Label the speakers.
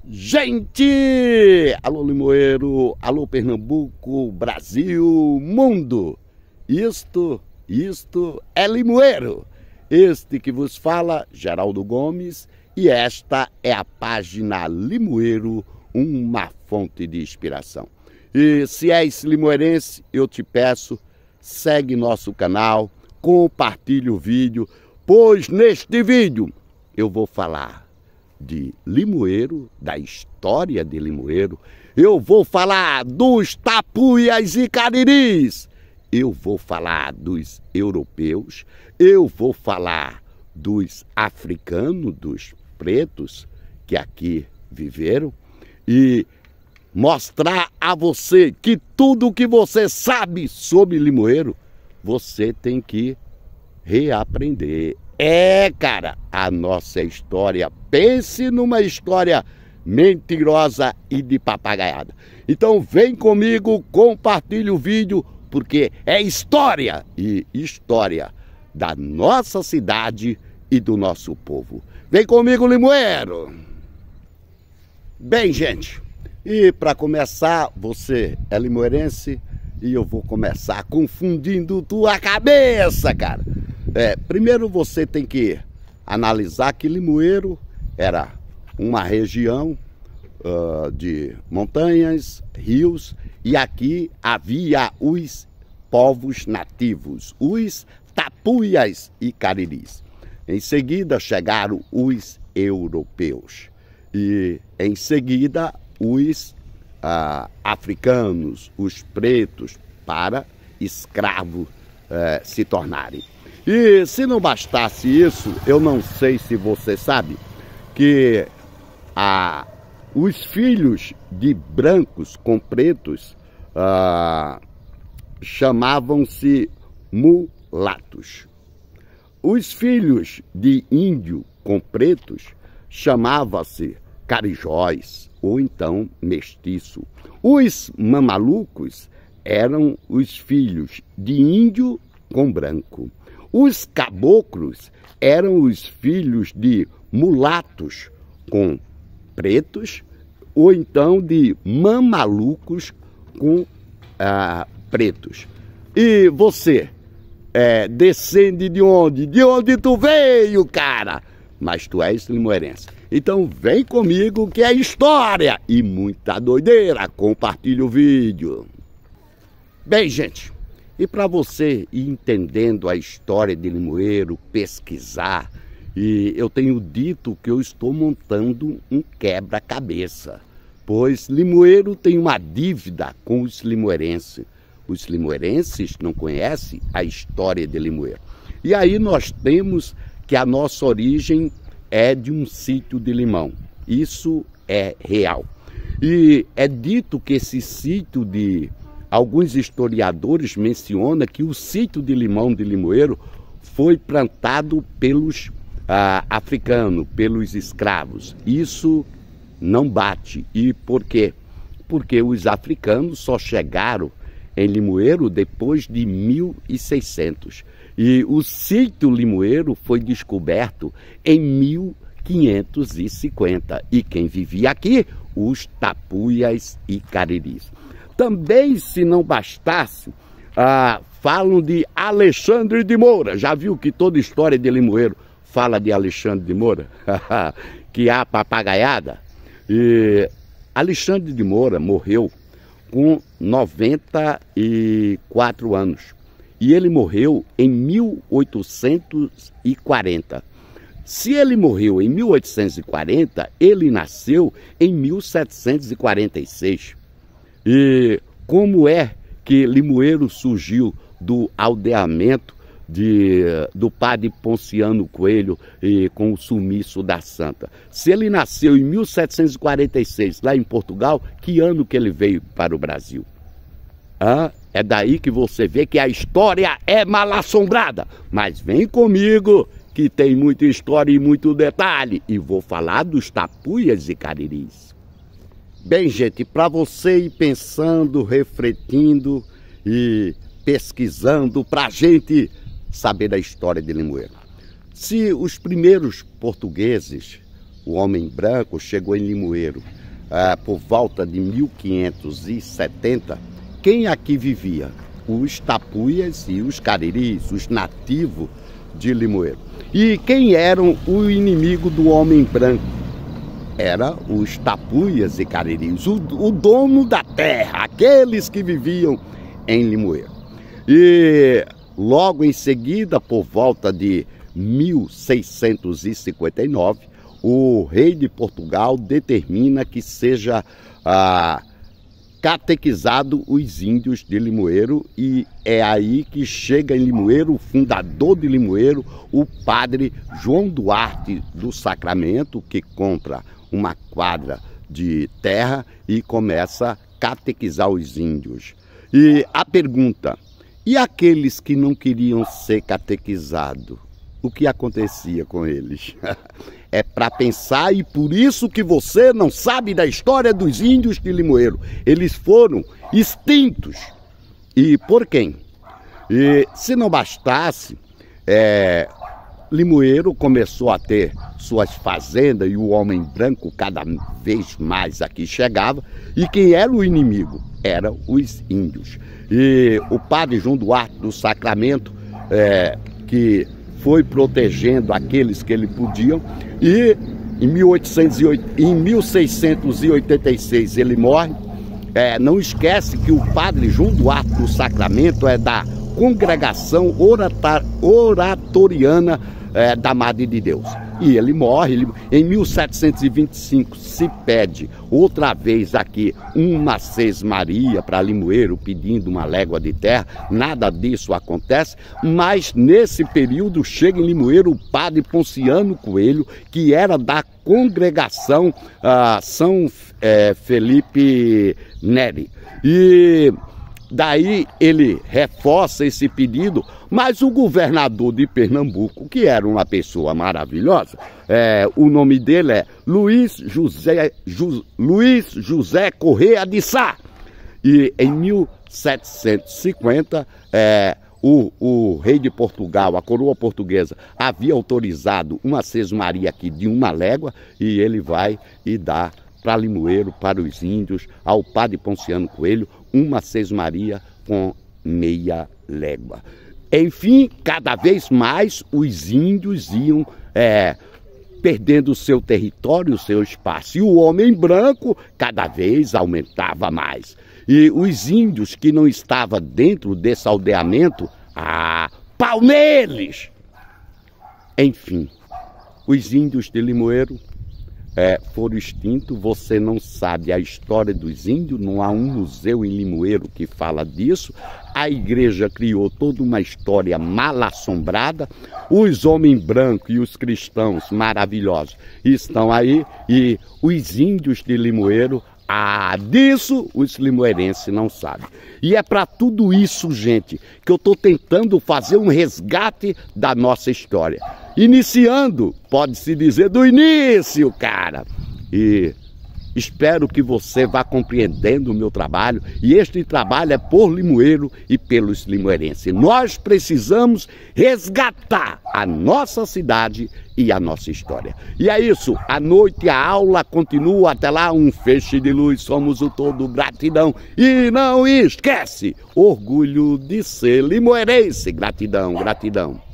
Speaker 1: Gente! Alô Limoeiro, alô Pernambuco, Brasil, mundo! Isto é Limoeiro. Este que vos fala, Geraldo Gomes, e esta é a página Limoeiro, uma fonte de inspiração. E se és limoeirense, eu te peço, segue nosso canal, compartilhe o vídeo, pois neste vídeo eu vou falar de Limoeiro, da história de Limoeiro, eu vou falar dos tapuias e cariris, eu vou falar dos europeus, eu vou falar dos africanos, dos pretos que aqui viveram e mostrar a você que tudo o que você sabe sobre Limoeiro, você tem que reaprender. Cara, a nossa história, pense numa história mentirosa e de papagaiada. Então vem comigo, compartilhe o vídeo, porque é história e história da nossa cidade e do nosso povo. Vem comigo, Limoeiro! Bem, gente, e para começar, você é limoeirense e eu vou começar confundindo tua cabeça, cara. Primeiro você tem que analisar que Limoeiro era uma região de montanhas, rios, e aqui havia os povos nativos, os tapuias e cariris. Em seguida chegaram os europeus e em seguida os africanos, os pretos, para escravos se tornarem. E se não bastasse isso, eu não sei se você sabe que os filhos de brancos com pretos chamavam-se mulatos. Os filhos de índio com pretos chamavam-se carijóis ou então mestiço. Os mamalucos eram os filhos de índio com branco. Os caboclos eram os filhos de mulatos com pretos ou então de mamalucos com pretos. E você descende de onde? De onde tu veio, cara? Mas tu és limoeirense. Então vem comigo que é história e muita doideira. Compartilha o vídeo. Bem, gente, e para você ir entendendo a história de Limoeiro, pesquisar, e eu tenho dito que eu estou montando um quebra-cabeça, pois Limoeiro tem uma dívida com os limoeirenses. Os limoeirenses não conhecem a história de Limoeiro. E aí nós temos que a nossa origem é de um sítio de limão. Isso é real. E é dito que esse sítio de... Alguns historiadores mencionam que o sítio de limão de Limoeiro foi plantado pelos africanos, pelos escravos. Isso não bate. E por quê? Porque os africanos só chegaram em Limoeiro depois de 1600. E o sítio Limoeiro foi descoberto em 1550. E quem vivia aqui? Os tapuias e cariris. Também, se não bastasse, falam de Alexandre de Moura. Já viu que toda história de Limoeiro fala de Alexandre de Moura? Que há papagaiada. E Alexandre de Moura morreu com 94 anos. E ele morreu em 1840. Se ele morreu em 1840, ele nasceu em 1746. E como é que Limoeiro surgiu do aldeamento do padre Ponciano Coelho e com o sumiço da Santa? Se ele nasceu em 1746, lá em Portugal, que ano que ele veio para o Brasil? É daí que você vê que a história é mal assombrada. Mas vem comigo que tem muita história e muito detalhe. E vou falar dos tapuias e cariris. Bem, gente, para você ir pensando, refletindo e pesquisando, para a gente saber da história de Limoeiro. Se os primeiros portugueses, o homem branco, chegou em Limoeiro por volta de 1570, quem aqui vivia? Os tapuias e os cariris, os nativos de Limoeiro. E quem eram o inimigo do homem branco? Era os tapuias e cariris, o dono da terra, aqueles que viviam em Limoeiro. E logo em seguida, por volta de 1659, o rei de Portugal determina que seja catequizado os índios de Limoeiro, e é aí que chega em Limoeiro o fundador de Limoeiro, o padre João Duarte do Sacramento, que compra uma quadra de terra e começa a catequizar os índios. E a pergunta: e aqueles que não queriam ser catequizados? O que acontecia com eles? É para pensar, e por isso que você não sabe da história dos índios de Limoeiro. Eles foram extintos. E por quem? E se não bastasse, Limoeiro começou a ter suas fazendas e o homem branco cada vez mais aqui chegava. E quem era o inimigo? Eram os índios. E o padre João Duarte do Sacramento, que foi protegendo aqueles que ele podiam, e em 1686 ele morre. Não esquece que o padre João Duarte do Sacramento é da congregação oratoriana da Madre de Deus. E ele morre. Em 1725 se pede outra vez aqui uma sesmaria para Limoeiro, pedindo uma légua de terra. Nada disso acontece, mas nesse período chega em Limoeiro o padre Ponciano Coelho, que era da congregação São Felipe Neri. E daí ele reforça esse pedido, mas o governador de Pernambuco, que era uma pessoa maravilhosa, o nome dele é Luiz José Correia de Sá. E em 1750, o rei de Portugal, a coroa portuguesa, havia autorizado uma sesmaria aqui de uma légua, e ele vai e dá para Limoeiro, para os índios, ao padre Ponciano Coelho, uma sesmaria com meia légua. Enfim, cada vez mais os índios iam perdendo o seu território, o seu espaço. E o homem branco cada vez aumentava mais. E os índios que não estavam dentro desse aldeamento, pau neles! Enfim, os índios de Limoeiro foram extintos. Você não sabe a história dos índios, não há um museu em Limoeiro que fala disso. A igreja criou toda uma história mal assombrada. Os homens brancos e os cristãos maravilhosos estão aí, e os índios de Limoeiro, disso os limoeirenses não sabem. E é para tudo isso, gente, que eu estou tentando fazer um resgate da nossa história. Iniciando, pode-se dizer, do início, cara. E espero que você vá compreendendo o meu trabalho. E este trabalho é por Limoeiro e pelos limoeirenses. Nós precisamos resgatar a nossa cidade e a nossa história. E é isso, à noite a aula continua. Até lá, um feixe de luz, somos o todo, gratidão. E não esquece, orgulho de ser limoeirense. Gratidão, gratidão.